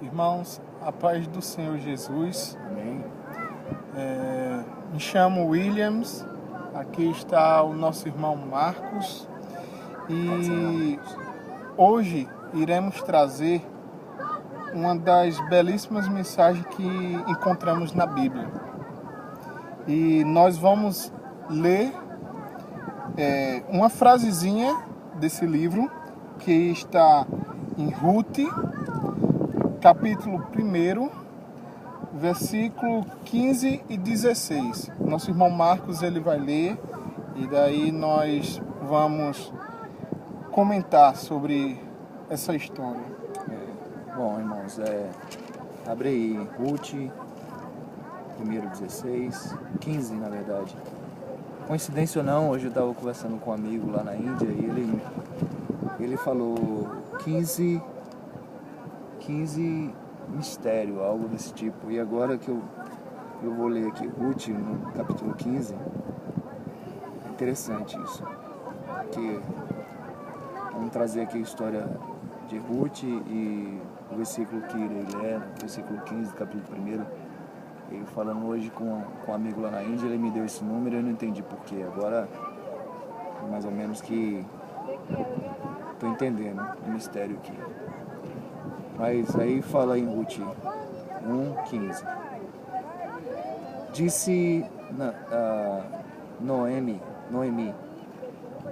Irmãos, a paz do Senhor Jesus. Amém. Me chamo Williams, aqui está o nosso irmão Marcos e hoje iremos trazer uma das belíssimas mensagens que encontramos na Bíblia. E nós vamos ler uma frasezinha desse livro que está em Ruth, capítulo 1, versículo 15 e 16. Nosso irmão Marcos ele vai ler e daí nós vamos comentar sobre essa história. Bom, irmãos, abre aí Ruth, 16, 15 na verdade. Coincidência ou não, hoje eu estava conversando com um amigo lá na Índia e ele falou 15 mistério, algo desse tipo. E agora que eu vou ler aqui Ruth, no capítulo 15, é interessante isso. Que vamos trazer aqui a história de Ruth e o versículo que irei ler, versículo 15 do capítulo 1. Eu falando hoje com um amigo lá na Índia, ele me deu esse número e eu não entendi porquê. Agora, mais ou menos que estou entendendo o mistério aqui. Mas aí fala em Ruth 1:15. Disse Noemi.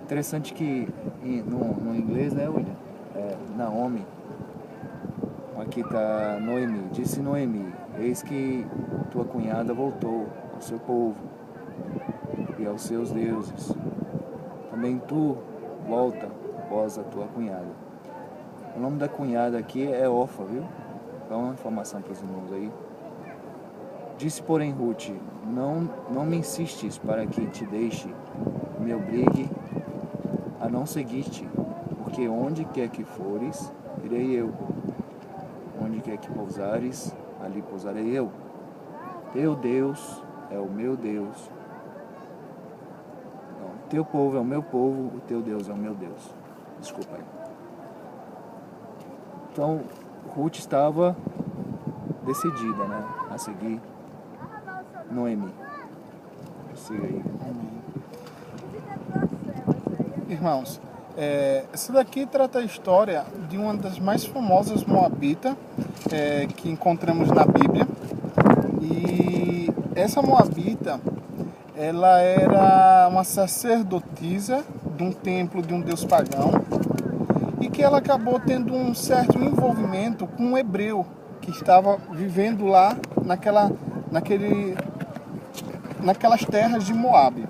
Interessante que no inglês, né, William? Naomi. Aqui está Noemi. Disse Noemi: eis que tua cunhada voltou ao seu povo e aos seus deuses. Também tu volta após a tua cunhada. O nome da cunhada aqui é Orfa, viu? Dá uma informação para os irmãos aí. Disse, porém, Ruth: não me insistes para que te deixe, me obrigue a não seguir-te, porque onde quer que fores, irei eu. Onde quer que pousares, ali pousarei eu. Teu Deus é o meu Deus. Não, teu povo é o meu povo, o teu Deus é o meu Deus. Desculpa aí. Então, Ruth estava decidida, né, a seguir Noemi. Siga aí. Irmãos, essa daqui trata a história de uma das mais famosas moabitas que encontramos na Bíblia. E essa moabita, ela era uma sacerdotisa de um templo de um deus pagão e que ela acabou tendo um certo envolvimento com um hebreu que estava vivendo lá naquelas terras de Moabe.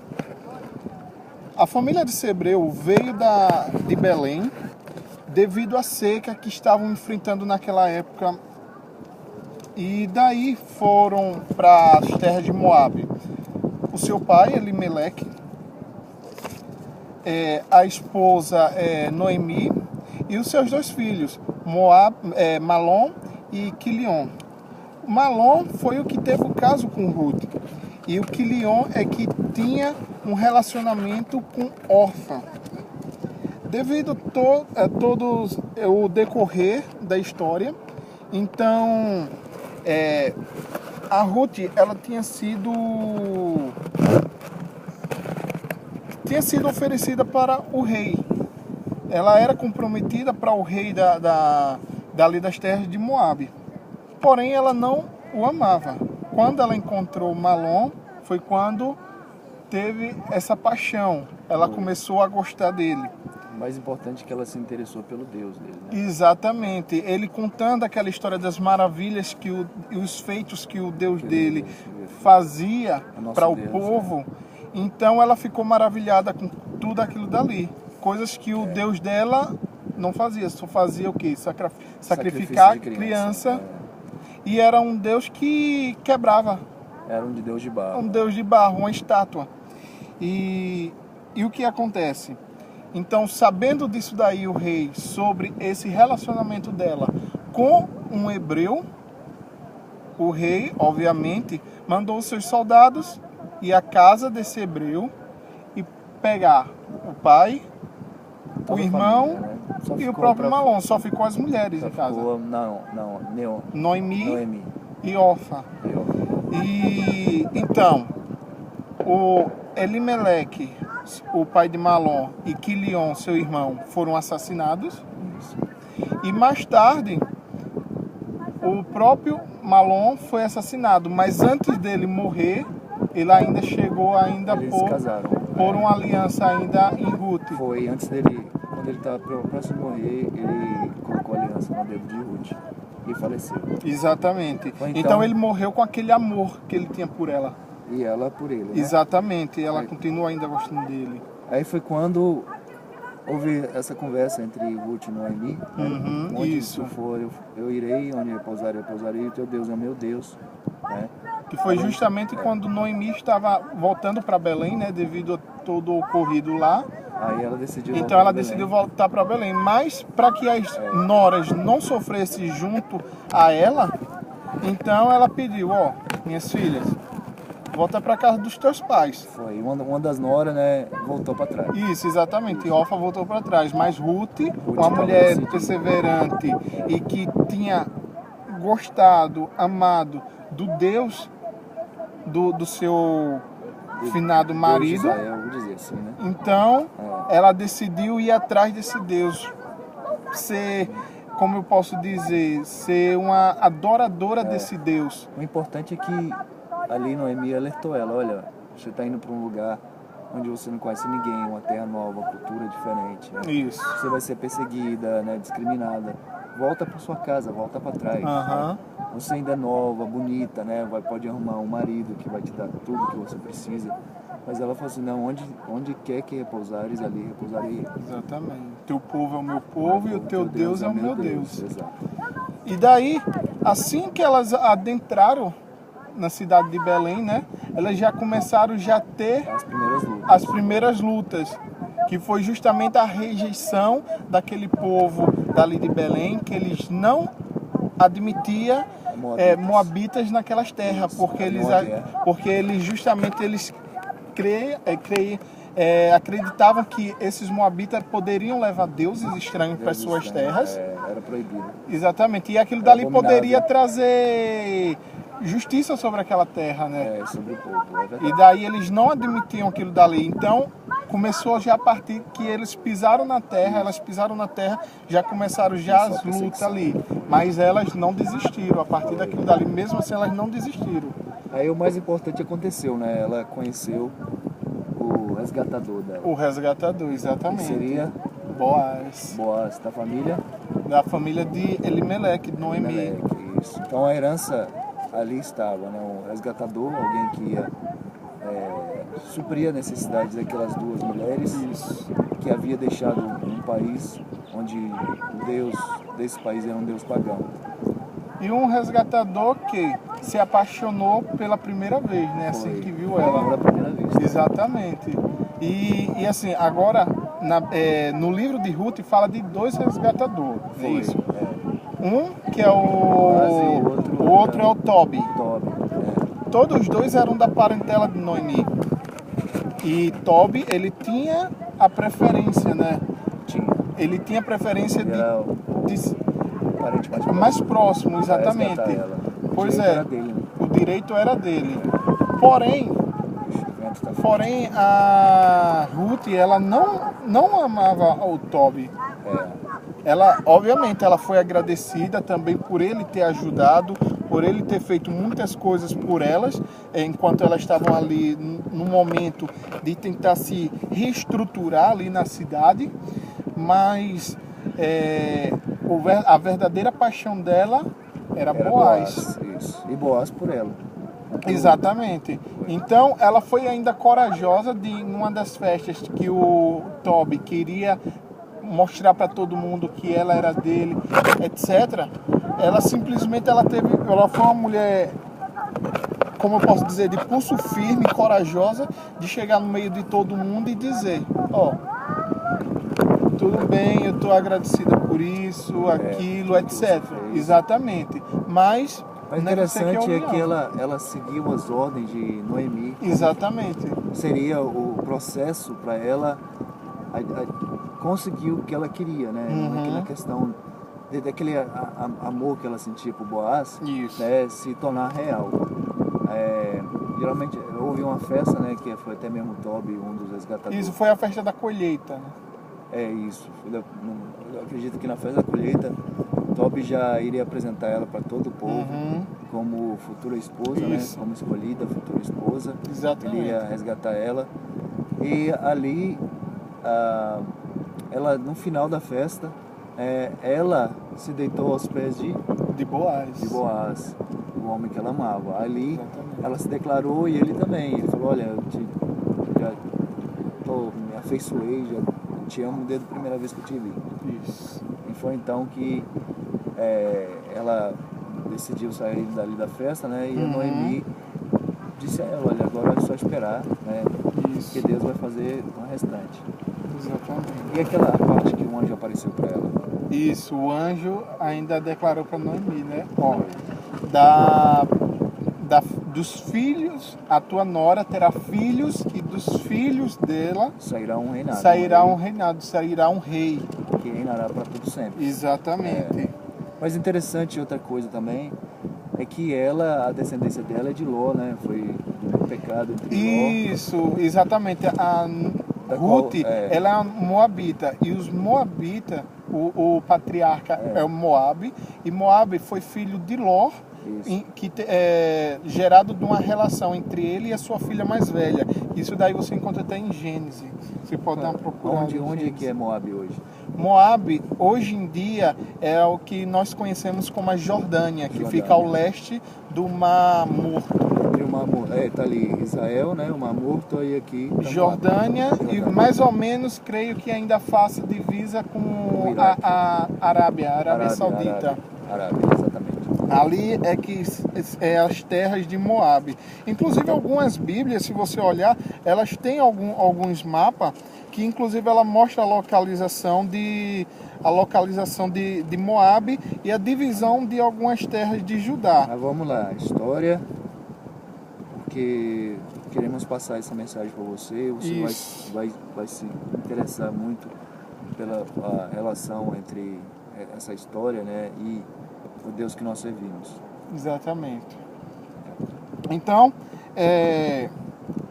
A família desse hebreu veio de Belém devido à seca que estavam enfrentando naquela época. E daí foram para as terras de Moabe o seu pai, Elimeleque, a esposa Noemi e os seus dois filhos, Malom e Quilion. Malom foi o que teve o caso com Ruth. E o Quilion é que tinha um relacionamento com Orfa. Devido a todo o decorrer da história, então a Ruth ela tinha sido oferecida para o rei. Ela era comprometida para o rei dali das terras de Moabe. Porém, ela não o amava. Quando ela encontrou Malom, foi quando teve essa paixão. Ela começou a gostar dele. O mais importante é que ela se interessou pelo Deus dele, né? Exatamente. Ele contando aquela história das maravilhas e os feitos que o Deus dele fazia para o povo. Então ela ficou maravilhada com tudo aquilo dali. Coisas que o Deus dela não fazia. Só fazia o quê? Sacrificar criança. E era um Deus que quebrava. Era um Deus de barro. Um Deus de barro, uma estátua. E o que acontece? Então, sabendo disso daí, o rei, sobre esse relacionamento dela com um hebreu, o rei, obviamente, mandou os seus soldados ir à casa desse hebreu e pegar o pai, o irmão Só E o ficou próprio pra- Malom, só ficou as mulheres só em casa. ficou, não, Noemi Noemi. e Orfa. E então, o Elimeleque, o pai de Malom, e Quilion, seu irmão, foram assassinados. Isso. E mais tarde, o próprio Malom foi assassinado. Mas antes dele morrer, ele ainda chegou ainda Eles por casaram. uma aliança ainda em Ruth. Foi antes dele, quando ele estava próximo de morrer, ele colocou a aliança no dedo de Ruth e faleceu. Exatamente. Foi Então ele morreu com aquele amor que ele tinha por ela. E ela por ele, né? Exatamente. E ela Aí- continua ainda gostando dele. Aí foi quando houve essa conversa entre Ruth e Noemi, né? Uhum, Onde isso. tu for, eu irei, onde eu pousarei, o teu Deus é meu Deus, né? Que foi justamente quando Noemi estava voltando para Belém, né? Devido a todo o ocorrido lá. Aí ela decidiu Então voltar ela pra Belém. decidiu voltar para Belém. Mas para que as noras não sofressem junto a ela, então ela pediu, ó, minhas filhas, volta para casa dos teus pais. Foi, uma das noras, né, voltou para trás. Isso, exatamente. E Orfa voltou para trás. Mas Ruth, uma estava mulher decidida. perseverante e que tinha gostado, amado do Deus do seu finado marido, Deus de Israel, vou dizer assim, né? então ela decidiu ir atrás desse Deus, ser, como eu posso dizer, ser uma adoradora desse Deus. O importante é que ali Noemi alertou ela, olha, você está indo para um lugar onde você não conhece ninguém, uma terra nova, uma cultura diferente, né? Isso. Você vai ser perseguida, né, discriminada. Volta para sua casa, volta para trás. Aham. Né? Você ainda é nova, bonita, né? Pode arrumar um marido que vai te dar tudo que você precisa. Mas ela falou assim, não, onde quer que repousares, ali repousarei. Exatamente. Teu povo é o meu povo e o teu Deus é o meu Deus. Exato. E daí, assim que elas adentraram na cidade de Belém, né? Elas já começaram a ter As primeiras lutas. as primeiras lutas, que foi justamente a rejeição daquele povo dali de Belém, que eles não admitia moabitas naquelas terras, porque eles justamente acreditavam que esses moabitas poderiam levar deuses estranhos para suas terras. Era proibido. Exatamente, e aquilo dali abominável. poderia trazer justiça sobre aquela terra, né? Sobre o povo, é verdade. E daí eles não admitiam aquilo dali. Então começou já a partir que eles pisaram na terra, elas pisaram na terra, já começaram já as lutas ali. Mas elas não desistiram a partir daquilo dali, mesmo assim elas não desistiram. Aí o mais importante aconteceu, né? Ela conheceu o resgatador dela. O resgatador, Que exatamente. seria Boaz, Boaz, da família da família de Elimeleque, de Noemi. Meleque. Isso. Então a herança ali estava, né? Um resgatador, alguém que ia suprir a necessidade daquelas duas mulheres. Isso. Que havia deixado um país onde o Deus desse país era um Deus pagão. E um resgatador que se apaixonou pela primeira vez, né? Assim que viu Foi ela. amor à primeira vista. Exatamente. E assim, agora no livro de Ruth fala de dois resgatadores. É Foi, isso. é. Um que é Boaz e o outro é o Tobi. Tobi, Todos os dois eram da parentela de Noemi. E Tobi, ele tinha a preferência, né? tinha. Ele tinha a preferência Ele era o de parente mais próximo, pra exatamente. resgatar ela. Pois O direito é, era dele, né? o direito era dele. Porém, O vento tá Porém, a Ruth, ela não amava o Tobi. Ela, obviamente, ela foi agradecida também por ele ter ajudado, por ele ter feito muitas coisas por elas, enquanto elas estavam ali no momento de tentar se reestruturar ali na cidade. Mas a verdadeira paixão dela era Boaz. Isso. E Boaz por ela. Exatamente. Então ela foi ainda corajosa de, em uma das festas que o Tobi queria mostrar para todo mundo que ela era dele, etc. Ela simplesmente ela foi uma mulher, como eu posso dizer, de pulso firme, corajosa, de chegar no meio de todo mundo e dizer, ó, tudo bem, eu estou agradecida por isso, aquilo, etc. Exatamente. Mas O interessante é que ela seguiu as ordens de Noemi. Exatamente. Seria o processo para ela conseguiu o que ela queria, né? Não é na questão daquele amor que ela sentia por Boaz, Isso. né, se tornar real. Geralmente houve uma festa, né, que foi até mesmo Tobi, um dos resgatadores. Isso foi a festa da colheita, né? É isso. Eu acredito que na festa da colheita, Tobi já iria apresentar ela para todo o povo como futura esposa, né? Como escolhida futura esposa. Exatamente. Ele ia resgatar ela. E ali, ela no final da festa, ela se deitou aos pés de Boaz, o homem que ela amava. Ali, exatamente, ela se declarou e ele também. Ele falou: olha, me afeiçoei, já te amo desde a primeira vez que eu te vi. Isso. E foi então que ela decidiu sair dali da festa, né? E a Noemi disse a ela: olha, agora é só esperar, né? Isso. Que Deus vai fazer o restante. Exatamente. E aquela parte que o anjo apareceu para ela? Isso, o anjo ainda declarou para Noemi, né? Ó, dos filhos, a tua nora terá filhos e dos filhos dela sairá um reinado. Sairá um rei. Que reinará para todo sempre. Exatamente. Mas interessante outra coisa também é que a descendência dela é de Ló, né? Foi um pecado entre Ló. Isso, exatamente. A Ruth, ela é moabita, e os moabitas, o patriarca é o Moabe, e Moabe foi filho de Ló, gerado de uma relação entre ele e a sua filha mais velha. Isso daí você encontra até em Gênesis. Você pode dar uma procurada. Onde é que é Moabe hoje? Moabe, hoje em dia, é o que nós conhecemos como a Jordânia, que fica ao leste do Mar Morto. Tá ali Israel, né? O Mar Morto, aí aqui Jordânia, e mais ou menos creio que ainda faça divisa com a Arábia Saudita. Arábia, exatamente. Ali é que é as terras de Moabe. Inclusive algumas Bíblias, se você olhar, elas têm alguns mapas que inclusive ela mostra a localização de Moabe e a divisão de algumas terras de Judá. Mas vamos lá, história, porque queremos passar essa mensagem para você. Você vai se interessar muito pela relação entre essa história, né, e o Deus que nós servimos. Exatamente. Então,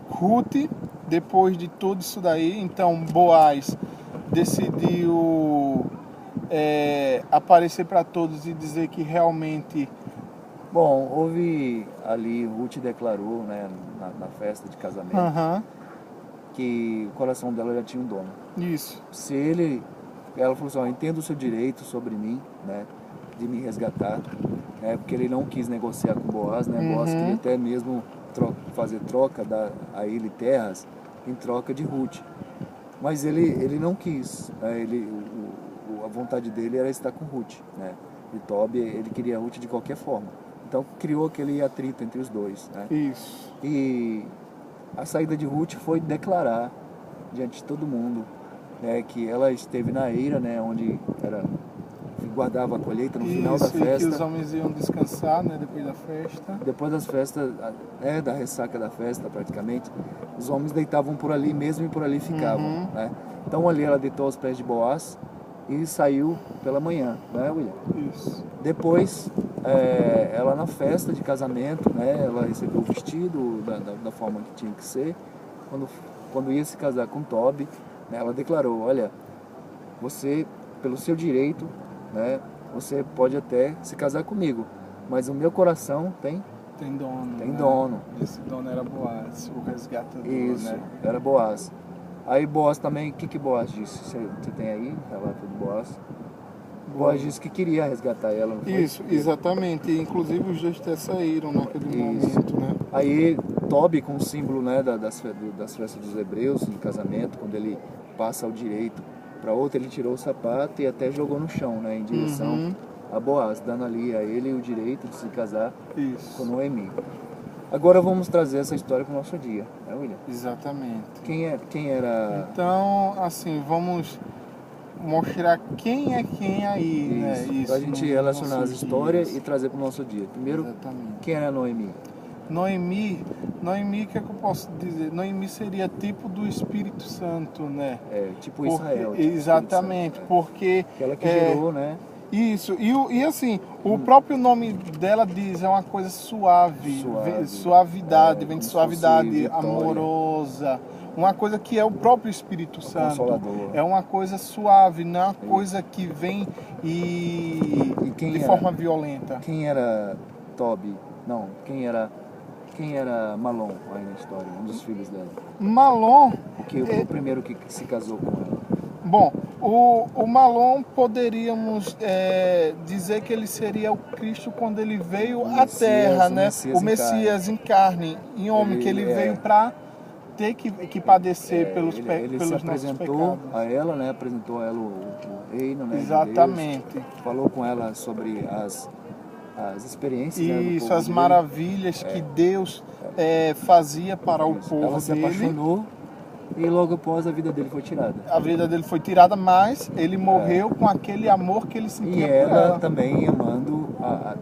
Ruth, depois de tudo isso daí, então Boaz decidiu aparecer para todos e dizer que realmente... Bom, houve ali, Ruth declarou, né, na festa de casamento, que o coração dela já tinha um dono. Isso. Ela falou assim: entenda o seu direito sobre mim, né, de me resgatar, né, porque ele não quis negociar com Boaz, né, Boaz queria até mesmo fazer troca a ele terras em troca de Ruth, mas ele não quis, né, a vontade dele era estar com Ruth, né, e Tobi, ele queria Ruth de qualquer forma, então criou aquele atrito entre os dois, né. Isso. E a saída de Ruth foi declarar diante de todo mundo, né, que ela esteve na eira, né, onde guardava a colheita no final da festa. E que os homens iam descansar, né, depois da festa. Depois das festas, da ressaca da festa praticamente, os homens deitavam por ali mesmo e por ali ficavam, né. Então ali ela deitou aos pés de Boaz e saiu pela manhã, né, William? Isso. Depois, ela na festa de casamento, né, ela recebeu o vestido da forma que tinha que ser. Quando ia se casar com Tobi, né, ela declarou: olha, você, pelo seu direito, né, você pode até se casar comigo, mas o meu coração tem dono. Tem dono. Esse dono era Boaz, o resgatador. Isso, né? Era Boaz. Aí Boaz também, o que Boaz disse? Você tem aí o relato de Boaz? Boaz disse que queria resgatar ela, não foi? Isso, exatamente. Inclusive os dois até saíram naquele momento, né? Aí Tobi, com o símbolo, né, das festas dos hebreus, de casamento, quando ele passa o direito para outro, ele tirou o sapato e até jogou no chão, né, em direção a Boaz, dando ali a ele o direito de se casar com Noemi. Agora vamos trazer essa história para o nosso dia, né, William? Exatamente. Quem era... Então, assim, vamos mostrar quem é quem aí, né? Para a gente relacionar as histórias e trazer para o nosso dia. Primeiro, quem era Noemi? Noemi, o que é que eu posso dizer? Noemi seria tipo do Espírito Santo, né? Tipo Porque, Israel. Tipo exatamente, Santo, porque aquela que gerou, né? isso, e assim, o próprio nome dela diz, é uma coisa suave, suavidade, vem de como se fosse suavidade, vitória. amorosa, uma coisa que é o próprio Espírito Santo. Consolador. É uma coisa suave, não é uma coisa que vem de forma violenta. Quem era Tobi? Não, quem era Malom aí na história, um dos filhos dela? Malom... Porque foi o primeiro que se casou com ela. Bom, o Malom poderíamos dizer que ele seria o Cristo quando ele veio à Terra, né? O Messias em carne, em homem, que ele veio para ter que padecer pelos ele se nossos apresentou pecados. a ela, né? Apresentou a ela o reino, né? Exatamente. De Deus, falou com ela sobre as experiências, né, do Isso, povo as dele. maravilhas que Deus fazia para o povo Ela se dele. apaixonou e logo após a vida dele foi tirada. A vida dele foi tirada, mas ele morreu com aquele amor que ele sentia E por ela. ela também amando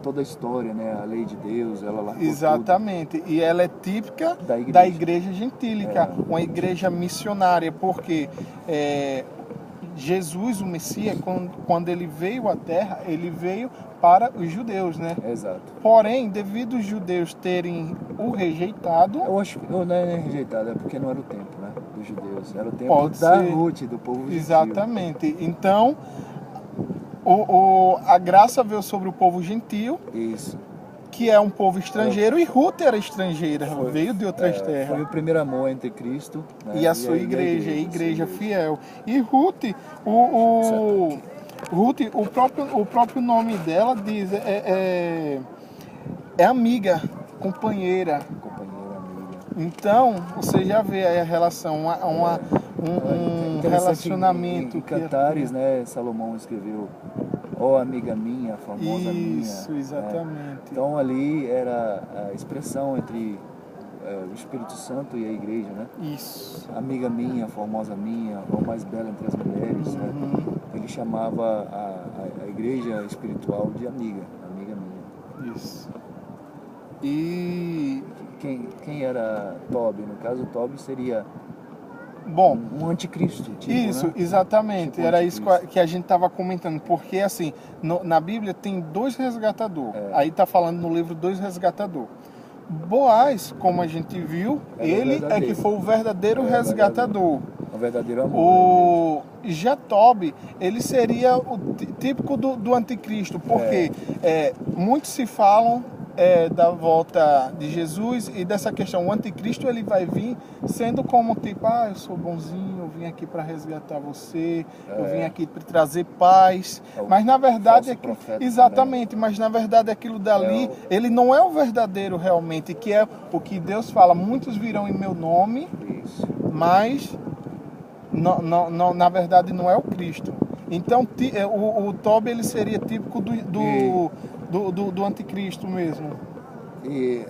toda a história, né? A lei de Deus, ela largou Exatamente. tudo. E ela é típica Da da igreja gentílica, É. uma igreja missionária, porque Jesus, o Messias, quando ele veio à Terra, ele veio para os judeus, né? Exato. Porém, devido os judeus terem o rejeitado... Eu acho que não é rejeitado, é porque não era o tempo, né? Dos judeus. Era o tempo Pode da ser. Ruth, do povo gentil. Exatamente. Então, a graça veio sobre o povo gentil, Isso. que é um povo estrangeiro, e Ruth era estrangeira, veio de outras terras. Foi o primeiro amor entre Cristo, né? E a sua igreja, a igreja fiel. E Ruth, o próprio nome dela diz, é amiga, companheira. Companheira, amiga. Então, você já vê aí a relação, um relacionamento. Em Cantares, né, Salomão escreveu, ó amiga minha, famosa minha. Isso, exatamente. Né? Então ali era a expressão entre o Espírito Santo e a igreja, né? Isso. Amiga minha, formosa minha, a mais bela entre as mulheres, né? Ele chamava a igreja espiritual de amiga minha. Isso. E quem era Tobi? No caso, Tobi seria um anticristo. Tipo, isso, né? exatamente. Tipo era anticristo. isso que a gente estava comentando. Porque, assim, na Bíblia tem 2 resgatadores. Aí está falando no livro 2 resgatadores. Boaz, como a gente viu, ele é que foi o verdadeiro resgatador. O verdadeiro amor. Já Tobi, ele seria o típico do anticristo, porque muitos se falam da volta de Jesus e dessa questão. O anticristo, ele vai vir sendo como tipo, eu sou bonzinho, eu vim aqui para resgatar você, eu vim aqui para trazer paz. Mas na verdade exatamente, também. Mas na verdade aquilo dali, ele não é o verdadeiro realmente, que é o que Deus fala, muitos virão em meu nome, mas na verdade não é o Cristo. Então o Tobi, ele seria típico do anticristo mesmo. E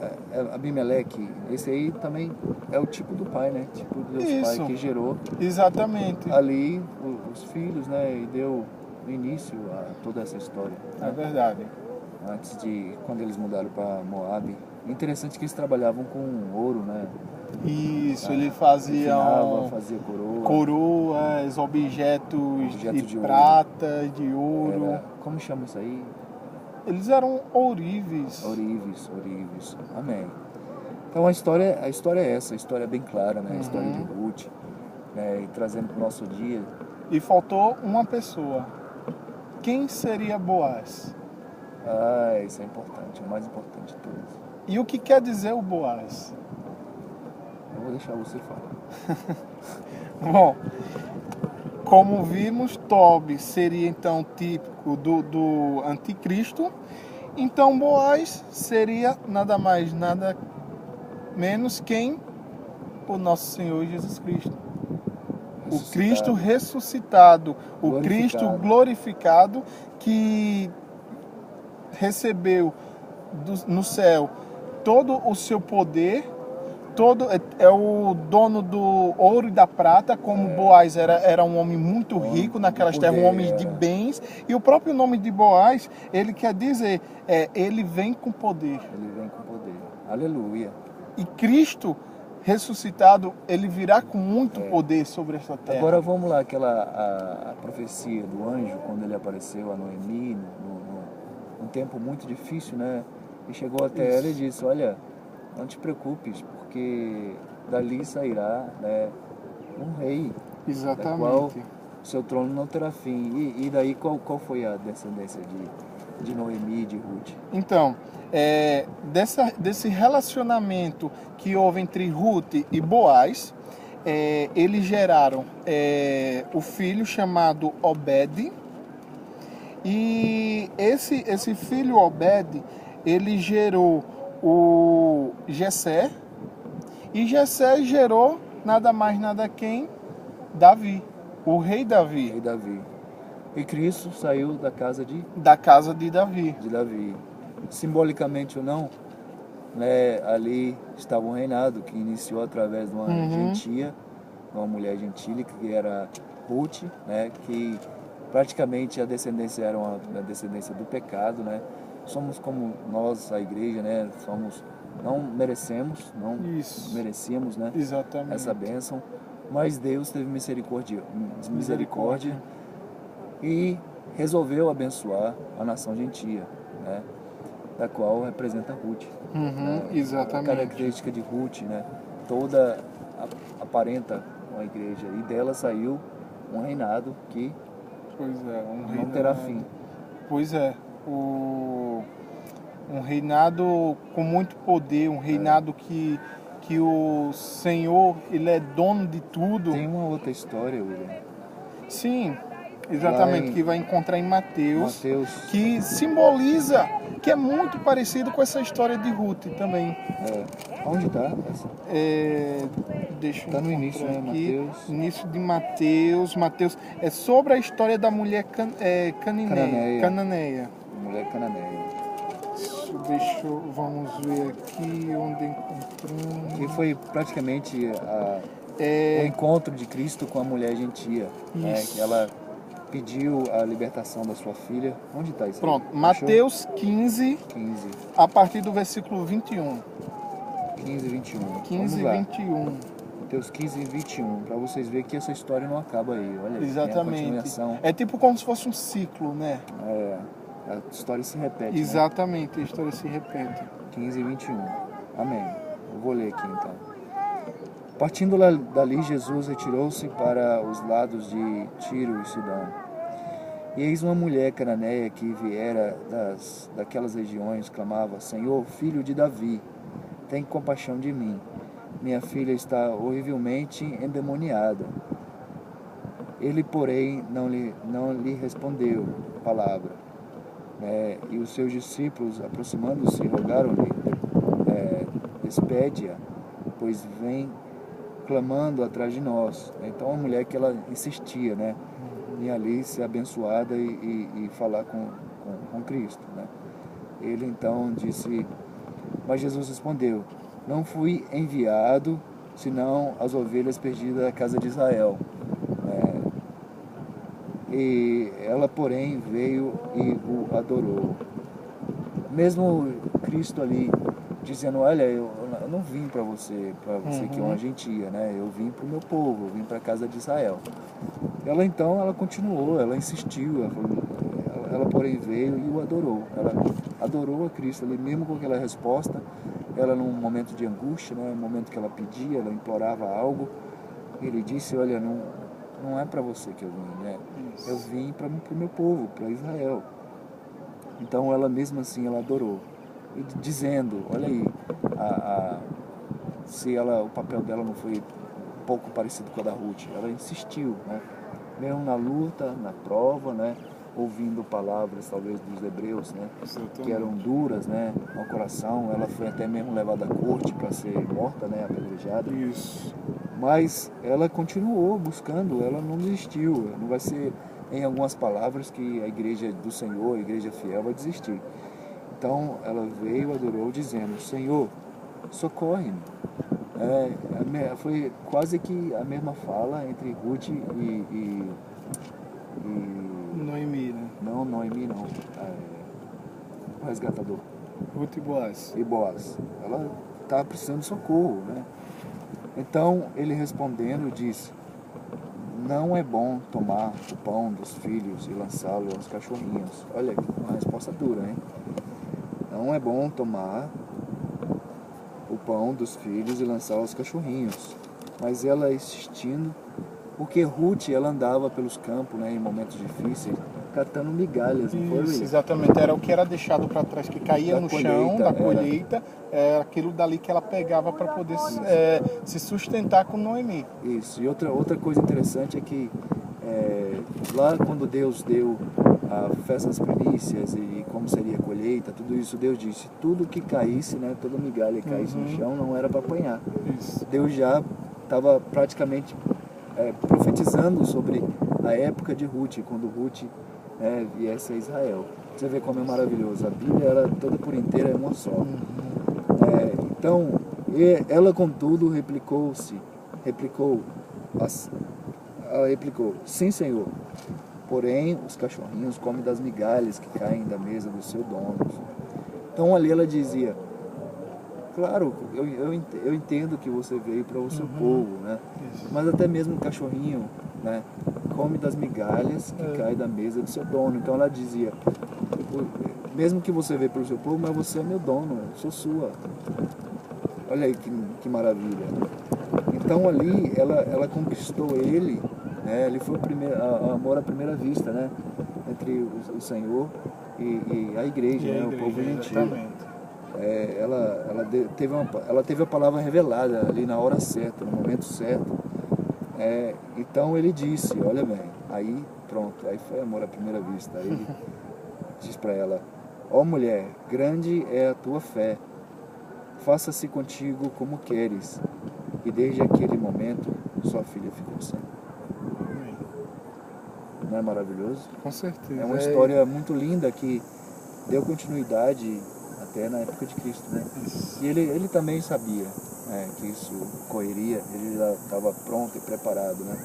Abimeleque, esse aí também é o tipo do pai, né? Tipo do Deus Pai que gerou. Exatamente. Ali os filhos, né? E deu início a toda essa história. É verdade. Antes quando eles mudaram para Moab. Interessante que eles trabalhavam com ouro, né? Isso, ele fazia coroas, objetos de prata, de ouro. Como chama isso aí? Eles eram ourives. Ourives. Amém. Então a história é essa, a história é bem clara, né? A história de Ruth, né? E trazendo para o nosso dia. E faltou uma pessoa. Quem seria Boaz? Isso é importante, o mais importante de todos. E o que quer dizer o Boaz? Eu vou deixar você falar. Bom, como vimos, Tobi seria então típico do anticristo. Então Boaz seria nada mais, nada menos quem? O nosso Senhor Jesus Cristo. O Cristo ressuscitado, o Cristo glorificado, que recebeu no céu todo o seu poder é o dono do ouro e da prata, como Boaz era um homem muito rico naquelas terras, um homem de bens, e o próprio nome de Boaz, ele quer dizer, ele vem com poder. Ele vem com poder. Aleluia. E Cristo ressuscitado, ele virá com muito poder sobre esta terra. Agora vamos lá, a profecia do anjo, quando ele apareceu a Noemi, num tempo muito difícil, né? E chegou até ela e disse, olha, não te preocupes, porque dali sairá, né, um rei, Exatamente. da qual seu trono não terá fim. E daí qual foi a descendência de Noemi e de Ruth? Então, desse relacionamento que houve entre Ruth e Boaz, eles geraram o filho chamado Obed, e esse filho Obed, ele gerou o Jessé, e Jessé gerou nada mais nada quem? Davi, o rei Davi. Rei Davi. E Cristo saiu da casa de Davi. De Davi. Simbolicamente ou não, né, ali estava um reinado que iniciou através de uma gentia, uma mulher gentílica que era Ruth, né, que praticamente a descendência era a descendência do pecado, né? Somos como nós, a igreja, né? Não merecíamos, né? Exatamente. Essa bênção, mas Deus teve misericórdia e resolveu abençoar a nação gentia, né? Da qual representa Ruth. Né? Exatamente. A característica de Ruth, né? Toda aparenta uma igreja, e dela saiu um reinado que não terá fim. Pois é, um reinado com muito poder, um reinado que o Senhor, ele é dono de tudo. Tem uma outra história, William. Sim, exatamente, que vai encontrar em Mateus, que simboliza, que é muito parecido com essa história de Ruth também. Onde está essa? Deixa eu tá no início, né, aqui. Mateus? Início de Mateus é sobre a história da mulher cananeia. Mulher cananeia. Vamos ver aqui onde encontramos. Que foi praticamente o encontro de Cristo com a mulher gentia, né? Que ela pediu a libertação da sua filha. Onde está isso? Pronto, Mateus 15, a partir do versículo 21. 15 e 21. 15 e 21. Mateus 15 e 21, para vocês verem que essa história não acaba aí. Olha, exatamente. Tem é tipo como se fosse um ciclo, né? A história se repete. Exatamente, né? A história se repete. 15 e 21. Amém. Eu vou ler aqui então. Partindo dali, Jesus retirou-se para os lados de Tiro e Sidão. E eis uma mulher cananeia que viera daquelas regiões, clamava, Senhor, filho de Davi, tem compaixão de mim. Minha filha está horrivelmente endemoniada. Ele, porém, não lhe respondeu palavra. E os seus discípulos, aproximando-se, rogaram-lhe, despede-a, pois vem clamando atrás de nós. Então, a mulher que ela insistia, né, em ali ser abençoada e falar com Cristo, né. Ele então disse, mas Jesus respondeu, não fui enviado, senão as ovelhas perdidas da casa de Israel. E ela, porém, veio e o adorou. Mesmo Cristo ali dizendo, olha, eu não vim para você que é uma gentia, né? Eu vim para o meu povo, eu vim para a casa de Israel. Ela continuou, ela insistiu, ela porém veio e o adorou. Ela adorou a Cristo ali, mesmo com aquela resposta. Ela num momento de angústia, né? Um momento que ela pedia, ela implorava algo. Ele disse, olha, não é para você que eu vim, né? Isso. Eu vim para o meu povo, para Israel. Então ela mesmo assim, ela adorou. E dizendo, olha aí, o papel dela não foi um pouco parecido com a da Ruth. Ela insistiu, né? Mesmo na luta, na prova, né? Ouvindo palavras talvez dos hebreus, né? Que eram duras, né? No coração. Ela foi até mesmo levada à corte para ser morta, né? Apedrejada. Isso. Mas ela continuou buscando, ela não desistiu. Não vai ser em algumas palavras que a igreja do Senhor, a igreja fiel, vai desistir. Então ela veio, adorou, dizendo, Senhor, socorre-me. Foi quase que a mesma fala entre Ruth e Noemi, né? não, Noemi não. O resgatador. Ruth e Boaz. E Boaz. Ela estava precisando de socorro, né? Então ele respondendo disse: não é bom tomar o pão dos filhos e lançá-lo aos cachorrinhos. Olha, uma resposta dura, hein? Não é bom tomar o pão dos filhos e lançá-lo aos cachorrinhos. Mas ela insistindo, porque Ruth, ela andava pelos campos, né, em momentos difíceis, catando migalhas, não foi, Isso, William? exatamente. Era o que era deixado para trás, que caía no chão da colheita. Era aquilo dali que ela pegava para poder se sustentar com Noemi. Isso. E outra coisa interessante é que lá quando Deus deu a festa das primícias e como seria a colheita, tudo isso, Deus disse, tudo que caísse, né, toda migalha que caísse no chão não era para apanhar. Isso. Deus já estava praticamente profetizando sobre a época de Ruth, quando Ruth viesse a Israel. Você vê como é maravilhoso. A Bíblia, ela toda por inteira é uma só. Então, ela contudo replicou, sim, Senhor. Porém, os cachorrinhos comem das migalhas que caem da mesa do seu dono. Então ali ela dizia, claro, eu entendo que você veio para o seu povo, né? Isso. Mas até mesmo o cachorrinho, né, come das migalhas que caem da mesa do seu dono. Então ela dizia, mesmo que você veio para o seu povo, mas você é meu dono, eu sou sua. Olha aí que maravilha. Então ali ela conquistou ele, né? Ele foi o amor à primeira vista, né? Entre o Senhor e a igreja, né? O povo gentil. Exatamente. Ela teve a palavra revelada ali na hora certa, no momento certo. Então ele disse, olha bem, aí pronto, aí foi amor à primeira vista. Aí ele diz para ela, ó mulher, grande é a tua fé, faça-se contigo como queres. E desde aquele momento, sua filha ficou sã. Não é maravilhoso? Com certeza. É uma história muito linda que deu continuidade até na época de Cristo, né? Isso. E ele também sabia, né, que isso ocorreria, ele já estava pronto e preparado, né?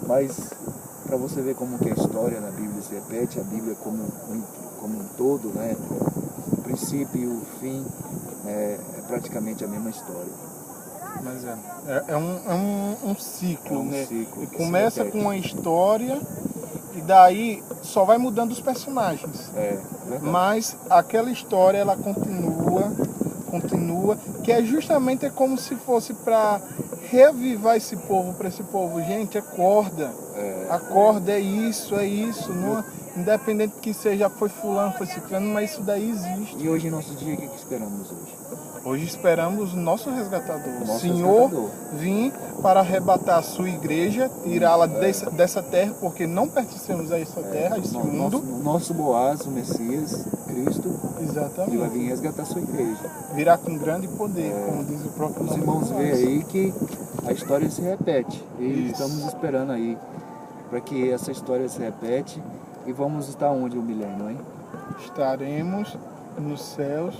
Mas para você ver como que a história na Bíblia se repete, a Bíblia como um todo, né? O princípio e o fim é praticamente a mesma história. Mas é um ciclo, né? Ciclo E que começa se repete. com uma história e daí só vai mudando os personagens. Verdade. Mas aquela história ela continua, que é justamente como se fosse para reavivar esse povo, para esse povo, gente, acorda. Acorda, é isso, não, independente que seja, foi fulano, foi ciclano, mas isso daí existe. E hoje, em nosso dia, o que esperamos hoje? Hoje esperamos o nosso resgatador, o Nosso Senhor resgatador. vir para arrebatar a sua igreja, tirá-la dessa terra, porque não pertencemos a essa terra, a esse mundo. Nosso Boaz, o Messias, Cristo, ele vai Exatamente. vir resgatar a sua igreja. Virá com grande poder, como diz o próprio Os nome. irmãos do veem Boaz. aí que a história se repete. E Isso. estamos esperando aí para que essa história se repete. E vamos estar onde o milênio, hein? Estaremos nos céus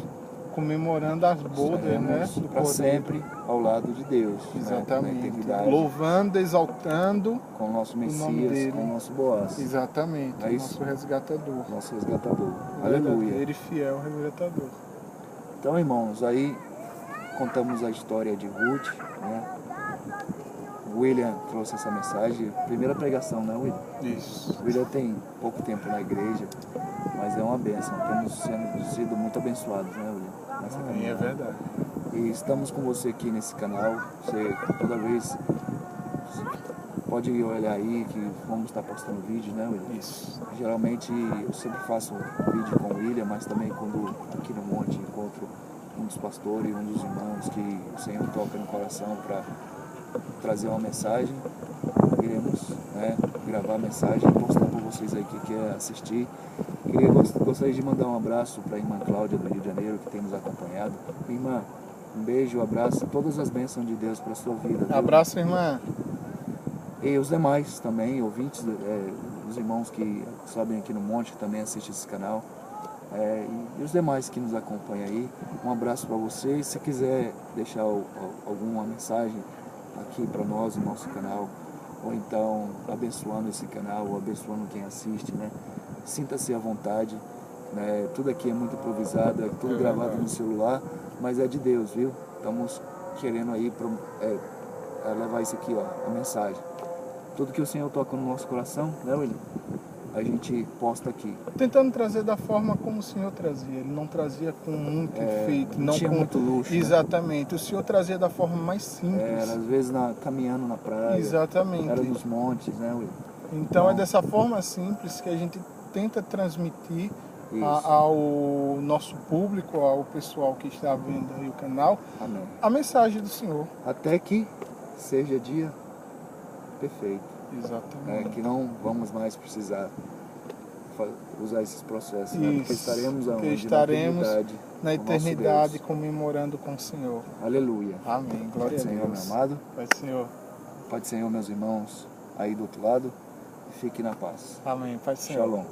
comemorando as bodas, né? Do para Cordeiro. sempre ao lado de Deus. Né? Na Exatamente. eternidade, Louvando, exaltando com o nosso nome Messias, dele. com o nosso Boaz, exatamente É o isso. nosso resgatador. nosso resgatador. Verdadeiro Aleluia. e fiel resgatador. Então, irmãos, aí contamos a história de Ruth, né? William trouxe essa mensagem, primeira pregação, né, William? Isso. William tem pouco tempo na igreja, mas é uma bênção. Temos sido muito abençoados, né, William? Nessa É caminhada. verdade. E estamos com você aqui nesse canal. Você toda vez pode olhar aí que vamos estar postando vídeos, né, William? Isso. Geralmente eu sempre faço vídeo com o William, mas também quando aqui no Monte encontro um dos pastores, um dos irmãos que o Senhor toca no coração para trazer uma mensagem, iremos, né, gravar a mensagem e postar para vocês aí que quer assistir. Gostaria de mandar um abraço para a irmã Cláudia do Rio de Janeiro, que tem nos acompanhado. Irmã, um beijo, um abraço, todas as bênçãos de Deus para a sua vida. Viu? Abraço, irmã. E os demais também, ouvintes, os irmãos que sobem aqui no Monte, que também assistem esse canal. E os demais que nos acompanham aí, um abraço para vocês. Se quiser deixar alguma mensagem aqui para nós, no nosso canal, ou então abençoando esse canal, ou abençoando quem assiste, né? Sinta-se à vontade, né? Tudo aqui é muito improvisado, é tudo gravado no celular, mas é de Deus, viu? Estamos querendo aí levar isso aqui, ó, a mensagem. Tudo que o Senhor toca no nosso coração, né, William? A gente posta aqui. Tentando trazer da forma como o Senhor trazia. Ele não trazia com muito efeito. Não tinha muito luxo. Exatamente. Né? O Senhor trazia da forma mais simples. Era, às vezes caminhando na praia. Exatamente. Era nos montes, né, William? Então é dessa forma simples que a gente tenta transmitir ao nosso público, ao pessoal que está vendo aí o canal, amém, a mensagem do Senhor. Até que seja dia perfeito. Exatamente. Que não vamos mais precisar usar esses processos, né? Porque estaremos aonde? Na eternidade comemorando com o Senhor. Aleluia. Amém. Glória a Deus. Senhor, meu amado. Pai do Senhor. Pai do Senhor, meus irmãos aí do outro lado. Fique na paz. Amém. Pai do Senhor. Shalom.